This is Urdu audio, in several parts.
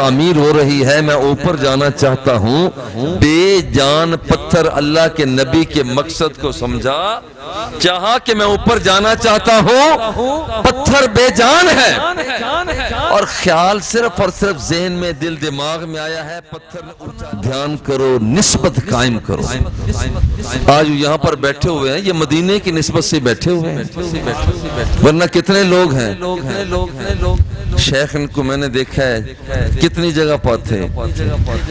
تعمیر ہو رہی ہے، میں اوپر جانا چاہتا ہوں۔ بے جان پتھر اللہ کے نبی کے مقصد کو سمجھا، چاہا کہ میں اوپر جانا چاہتا ہوں، پتھر بے جان ہے، اور خیال صرف اور صرف ذہن میں دل دماغ میں آیا ہے پتھر نے اونچا۔ دھیان کرو، نسبت قائم کرو۔ آج یہاں پر بیٹھے ہوئے ہیں، یہ مدینے کی نسبت سے بیٹھے ہوئے ہیں، ورنہ کتنے لوگ ہیں۔ شیخ ان کو میں نے دیکھا ہے کتنی جگہ پر تھے،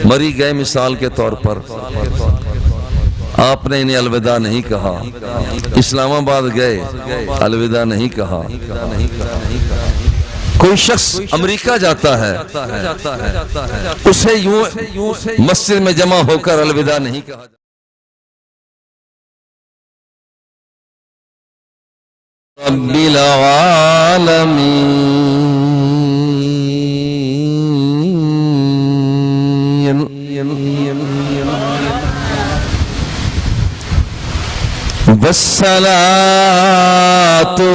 مری گئے مثال کے طور پر، آپ نے انہیں الوداع نہیں کہا۔ اسلام آباد گئے، الوداع نہیں کہا۔ کوئی شخص امریکہ جاتا ہے، اسے یوں مسجد میں جمع ہو کر الوداع نہیں کہا۔ رب العالمین والصلاة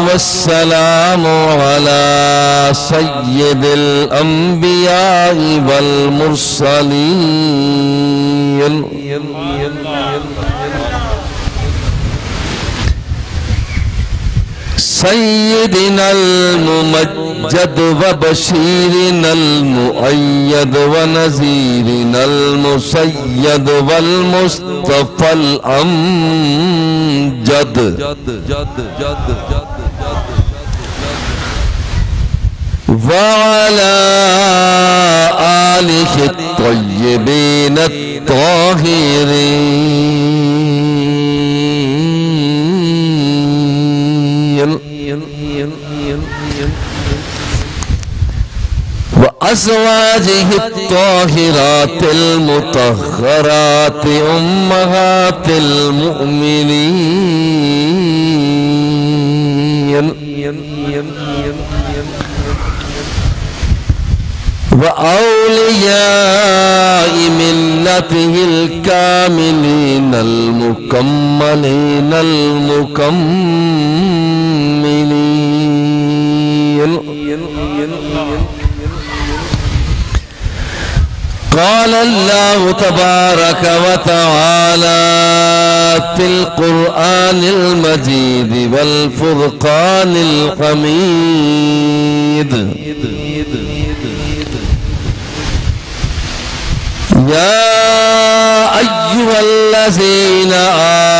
والسلام على سيد الأنبياء والمرسلين سيدنا الممجد وبشيرنا المؤيد ونذيرنا المسيد والمصطفى الأمجد وعلى آله الطيبين الطاهرين وأزواجه الطاهرات المطهرات أمهات المؤمنين وأولياء ملته الكاملين المكملين قال الله تبارك وتعالى في القرآن المجيد والفرقان الحميد يا أيها الذين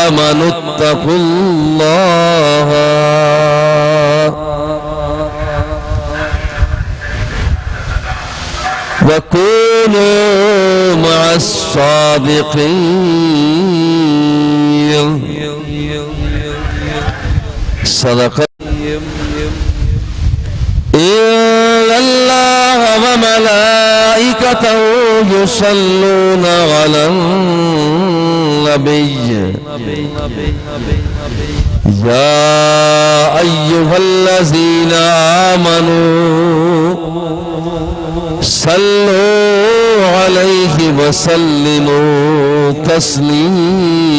آمنوا اتقوا الله وكونوا مع الصادقين صدق إن الله وملائكته يصلون على النبي يا أيها الذين آمنوا صلوا عليه وسلموا تسليما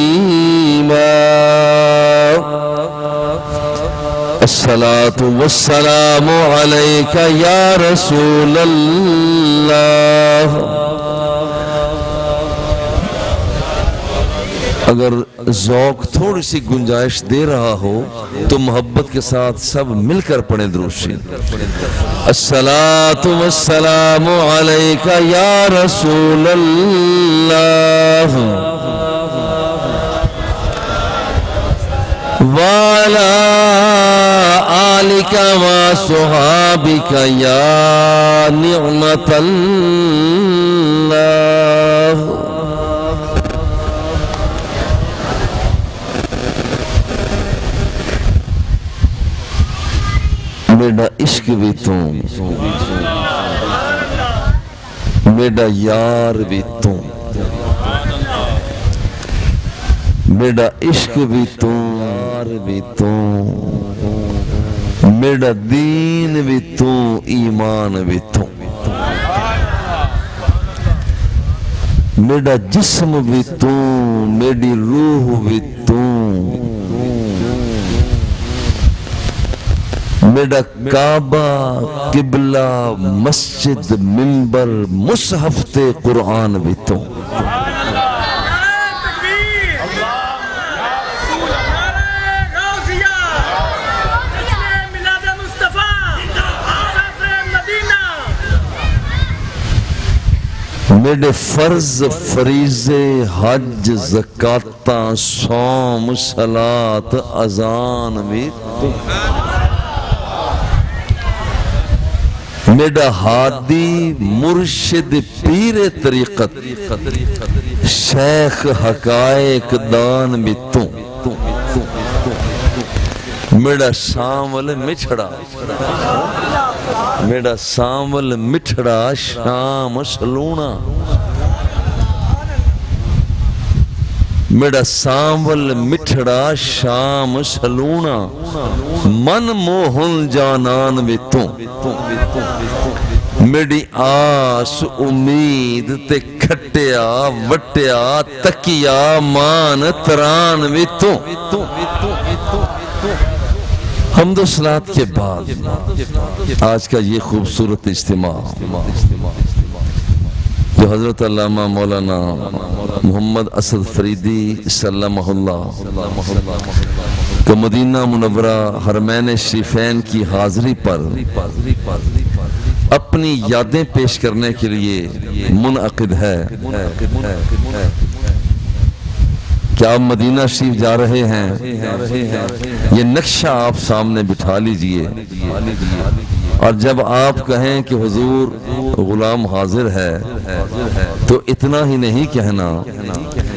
الصلاة والسلام عليك يا رسول الله۔ اگر ذوق تھوڑی سی گنجائش دے رہا ہو تو محبت کے ساتھ سب مل کر پڑھیں درود شریف۔ الصلاة والسلام علیک یا رسول اللہ وعلى آلك وصحابك يا نعمة الله۔ میرا عشق بھی تم، میرا یار بھی تم، میرا عشق بھی تم، یار بھی تم، میرا دین بھی تم، ایمان بھی تم، میرا جسم بھی تم، میری روح بھی تم، میرا کعبہ، قبلہ، مسجد، منبر، مصحف تے قرآن بھی تو میرے فرض، فریضے، حج، زکاتاں، صوم، صلاۃ، اذان بھی میرا ہادی، مرشد، پیر طریقت، شیخ حقائق دان بھی تو میرا سامل مچھڑا، میرا سامل مٹھڑا شام سلونا، میرا سامل مٹھڑا شام سلونا، من موہن جانان بھی تو میری آس امید تے کھٹیا وٹیا تکیا مان تران بھی تو حمد و صلات کے بعد آج کا یہ خوبصورت اجتماع جو حضرت علامہ مولانا محمد اسد فریدی سلمہ اللہ کا مدینہ منورہ حرمین شریفین کی حاضری پر اپنی یادیں پیش کرنے کے لیے منعقد ہے کہ آپ مدینہ شریف جا رہے ہیں، یہ نقشہ آپ سامنے بٹھا لیجئے اور جب آپ کہیں کہ حضور غلام حاضر ہے تو اتنا ہی نہیں کہنا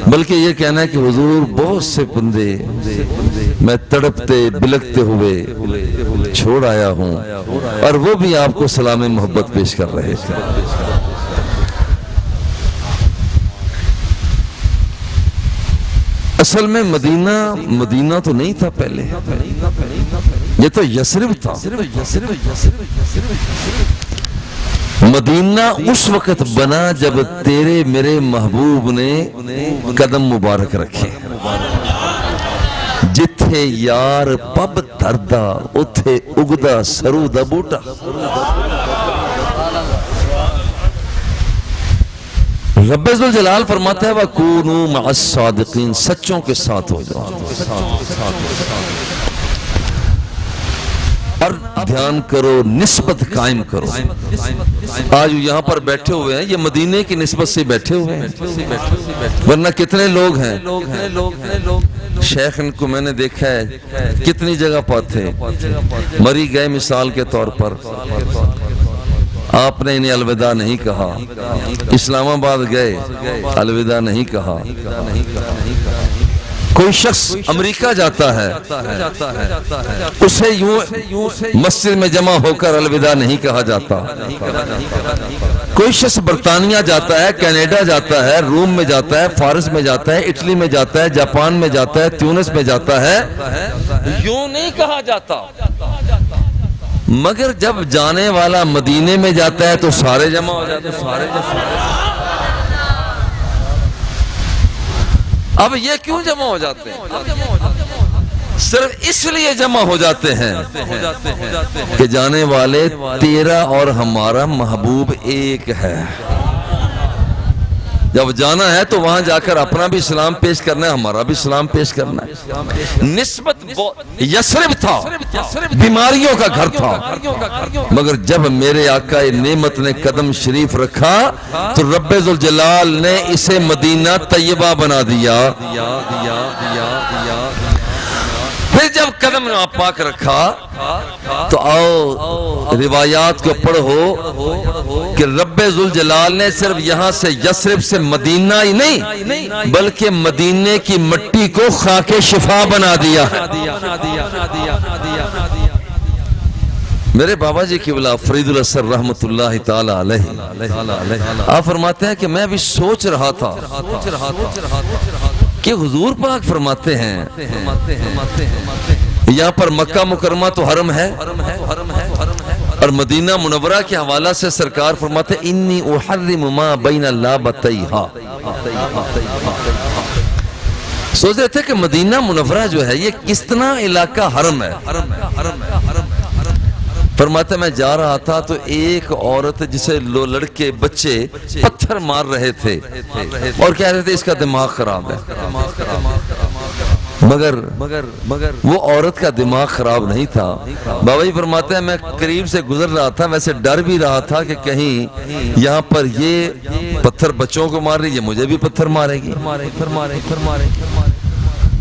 بلکہ یہ کہنا ہے کہ حضور بہت سے بندے میں تڑپتے بلکتے ہوئے چھوڑ آیا ہوں، اور وہ بھی آپ کو سلام محبت پیش کر رہے تھے۔ اصل میں مدینہ تو نہیں تھا پہلے، یہ تو یثرب تھا۔ مدینہ اس وقت بنا جب تیرے میرے محبوب نے قدم مبارک رکھے، جتھے یار پب دھردا اتھے اگدا سرو دا بوٹا۔ رب ذوالجلال فرماتا ہے وَكُونُوا مَعَ الصَّادِقِينَ، سچوں کے ساتھ ہو جاؤ اور دھیان کرو، نسبت قائم کرو۔ آج یہاں پر بیٹھے ہوئے ہیں، یہ مدینے کی نسبت سے بیٹھے ہوئے ہیں، ورنہ کتنے لوگ ہیں۔ شیخ ان کو میں نے دیکھا ہے کتنی جگہ پر تھے، مری گئے مثال کے طور پر، آپ نے انہیں الوداع نہیں کہا، اسلام آباد گئے الوداع نہیں کہا۔ کوئی شخص امریکہ جاتا ہے اسے یوں مسجد میں جمع ہو کر الوداع نہیں کہا جاتا۔ کوئی شخص برطانیہ جاتا ہے، کینیڈا جاتا ہے، روم میں جاتا ہے، فارس میں جاتا ہے، اٹلی میں جاتا ہے، جاپان میں جاتا ہے، تیونس میں جاتا ہے، یوں نہیں کہا جاتا۔ مگر جب جانے والا مدینے میں جاتا ہے تو سارے جمع ہو جاتے ہیں۔ اب یہ کیوں جمع ہو جاتے ہیں؟ صرف اس لیے جمع ہو جاتے ہیں کہ جانے والے تیرا اور ہمارا محبوب ایک ہے۔ جب جانا ہے تو وہاں جا کر اپنا بھی سلام پیش کرنا ہے، ہمارا بھی سلام پیش کرنا ہے۔ نسبت یثرب تھا، بیماریوں کا گھر تھا، مگر جب میرے آقا نعمت نے قدم شریف رکھا تو رب ذوالجلال نے اسے مدینہ طیبہ بنا دیا۔ پھر جب قدم پاک رکھا تو آؤ روایات کو پڑھو کہ رب ذوالجلال نے صرف یہاں سے یثرب سے مدینہ ہی نہیں بلکہ مدینے کی مٹی کو خاک شفا بنا دیا ہے۔ میرے بابا جی قبلہ فرید الاسر رحمت اللہ تعالی علیہ آپ فرماتے ہیں کہ میں ابھی سوچ رہا تھا کہ حضور پاک فرماتے ہیں یہاں پر مکہ مکرمہ تو حرم ہے اور مدینہ منورہ کے حوالہ سے سرکار فرماتے ہیں انی احرم ما بین اللابتیہا۔ سوچ رہے تھے کہ مدینہ منورہ جو ہے یہ کس طرح علاقہ حرم ہے، فرماتا ہے میں جا رہا تھا تو ایک عورت جسے لڑکے بچے پتھر مار رہے تھے اور کہہ رہے تھے اس کا دماغ خراب ہے، مگر وہ عورت کا دماغ خراب نہیں تھا۔ بابا جی فرماتے ہیں میں قریب سے گزر رہا تھا، ویسے ڈر بھی رہا تھا کہ کہیں یہاں پر یہ پتھر بچوں کو مار رہی ہے، مجھے بھی پتھر مارے گی۔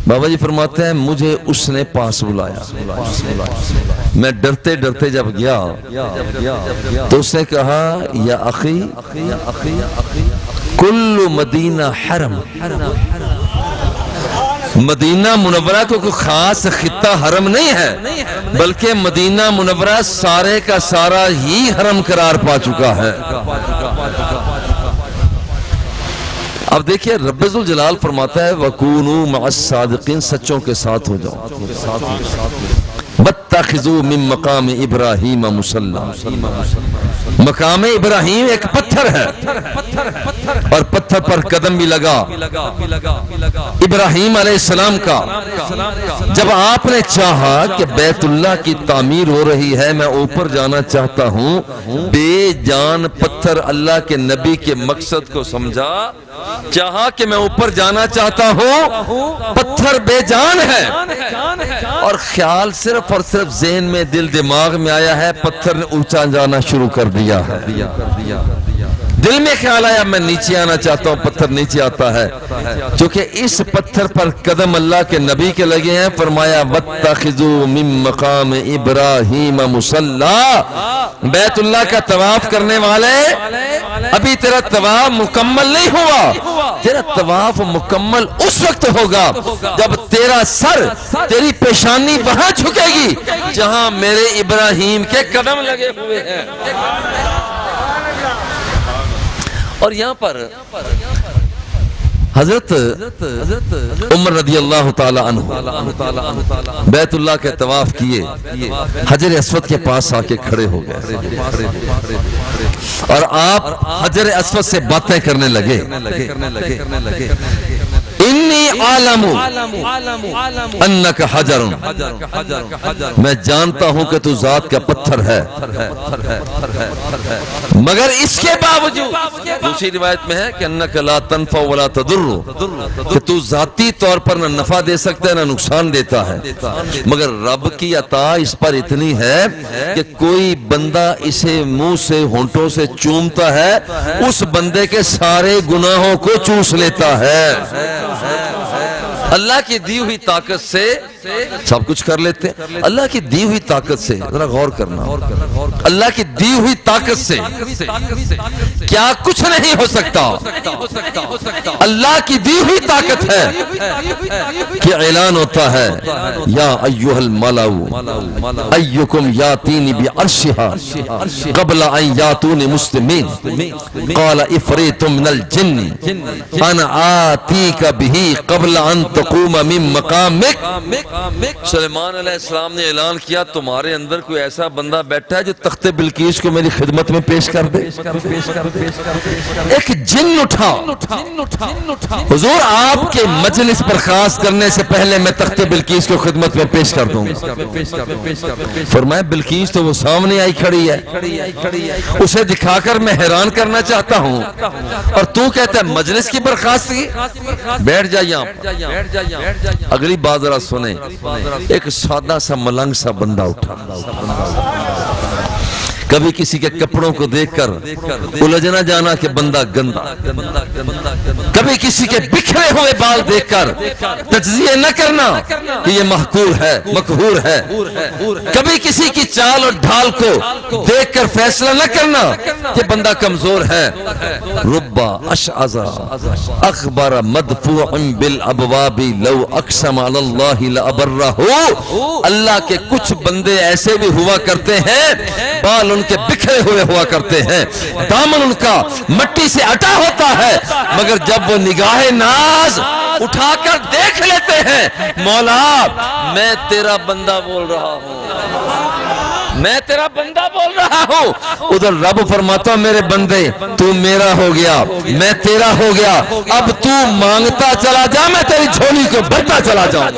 بابا جی فرماتے ہیں مجھے اس نے پاس بلایا، میں ڈرتے ڈرتے جب گیا تو اس نے کہا یا اخی کل مدینہ حرم، مدینہ منورہ کو کوئی خاص خطہ حرم نہیں ہے بلکہ مدینہ منورہ سارے کا سارا ہی حرم قرار پا چکا ہے۔ اب دیکھیں رب ذوالجلال فرماتا ہے وَكُونُوا مَعَ الصَّادِقِينَ، سچوں کے ساتھ ہو جاؤ۔ وَاتَّخِذُوا مِن مَقَامِ إِبْرَاهِيمَ مُصَلًّى، مقام ابراہیم ایک پتھر ہے اور پتھر پر قدم بھی لگا ابراہیم علیہ السلام کا۔ جب آپ نے چاہا کہ بیت اللہ کی تعمیر ہو رہی ہے، میں اوپر جانا چاہتا ہوں، بے جان پتھر اللہ کے نبی کے مقصد کو سمجھا، چاہا کہ میں اوپر جانا چاہتا ہوں، پتھر بے جان ہے اور خیال صرف اور صرف ذہن میں دل دماغ میں آیا ہے، پتھر نے اونچا جانا شروع کر دیا ہے۔ دل میں خیال آیا میں نیچے آنا چاہتا ہوں، پتھر نیچے آتا ہے، چونکہ اس پتھر پر قدم اللہ کے نبی کے لگے ہیں۔ فرمایا وَاتَّخِذُوا مِن مَقَامِ إِبْرَاهِيمَ مُصَلًّى، بیت اللہ کا طواف کرنے والے ابھی تیرا طواف مکمل نہیں ہوا، تیرا طواف مکمل اس وقت ہوگا جب تیرا سر، تیری پیشانی وہاں جھکے گی جہاں میرے ابراہیم کے قدم لگے ہوئے ہیں۔ اور یہاں پر حضرت عمر رضی اللہ تعالی عنہ بیت اللہ کے طواف کیے، حجر اسود کے پاس آ کے کھڑے ہو گئے اور آپ حجر اسود سے باتیں کرنے لگے۔ انی عالم انک حجر، میں جانتا ہوں کہ تو ذات کا پتھر ہے، مگر اس کے باوجود دوسری روایت میں ہے کہ انک لا تنفع ولا تضر، کہ تو ذاتی طور پر نہ نفع دے سکتا ہے نہ نقصان دیتا ہے، مگر رب کی عطا اس پر اتنی ہے کہ کوئی بندہ اسے منہ سے ہونٹوں سے چومتا ہے، اس بندے کے سارے گناہوں کو چوس لیتا ہے۔ اللہ کی دی ہوئی طاقت سے سب کچھ کر لیتے ہیں، اللہ کی دی ہوئی طاقت سے، ذرا غور کرنا، اللہ کی دی ہوئی طاقت سے کیا کچھ نہیں ہو سکتا۔ اللہ کی دی ہوئی طاقت ہے کہ اعلان ہوتا ہے یا ایھا الملأ ایکم یاتینی بعرشها قبل ان یاتونی مسلمین قال عفریت من الجن انا آتیک بہ قبل ان تقوم من مقامک۔ سلیمان علیہ السلام نے اعلان کیا تمہارے اندر کوئی ایسا بندہ بیٹھا ہے جو تخت بلقیس کو میری خدمت میں پیش کر دے۔ ایک جن اٹھا، حضور آپ کے مجلس برخاست کرنے سے پہلے میں تخت بلقیس کو خدمت میں پیش کر دوں گا۔ فرمایا بلقیس تو وہ سامنے آئی کھڑی ہے، اسے دکھا کر میں حیران کرنا چاہتا ہوں اور تو کہتا ہے مجلس کی برخاستگی، بیٹھ جا یہاں۔ اگلی بات ذرا سنیں، ایک سادہ سا ملنگ سا بندہ اٹھا، کبھی کسی کے کپڑوں کو دیکھ کر الجھنا جانا کہ بندہ گندا، کبھی کسی کے بکھرے ہوئے بال دیکھ کر تجزیہ نہ کرنا کہ یہ محقور ہے، مقہور ہے، کبھی کسی کی چال اور ڈھال کو دیکھ کر فیصلہ نہ کرنا کہ بندہ کمزور ہے۔ رب اشعث اخبر مدفوع بالابواب لو اقسم علی اللہ لابرہ، اللہ کے کچھ بندے ایسے بھی ہوا کرتے ہیں، بال ان کے بکھرے ہوئے ہوا کرتے ہیں، دامن ان کا مٹی سے اٹا ہوتا ہے، مگر جب وہ نگاہ ناز اٹھا کر دیکھ لیتے ہیں مولا میں تیرا بندہ بول رہا ہوں، میں تیرا بندہ بول رہا ہوں، ادھر رب فرماتا میرے بندے تو میرا ہو گیا، میں تیرا ہو گیا، اب تو مانگتا چلا جا، میں تیری جھولی کو بھرتا چلا جاؤں۔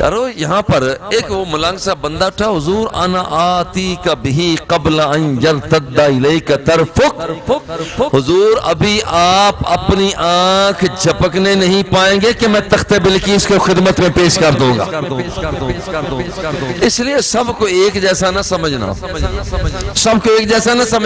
یارو یہاں پر ایک وہ ملنگ سا بندہ اٹھا، حضور انا آتی کا بھی قبل ان یرتد الیک طرفک، حضور ابھی آپ اپنی آنکھ جھپکنے نہیں پائیں گے کہ میں تخت بلقیس کے خدمت میں پیش کر دوں گا۔ اس لیے سب کو ایک جیسا نہ سمجھنا، سب کو ایک جیسا نہ سمجھنا۔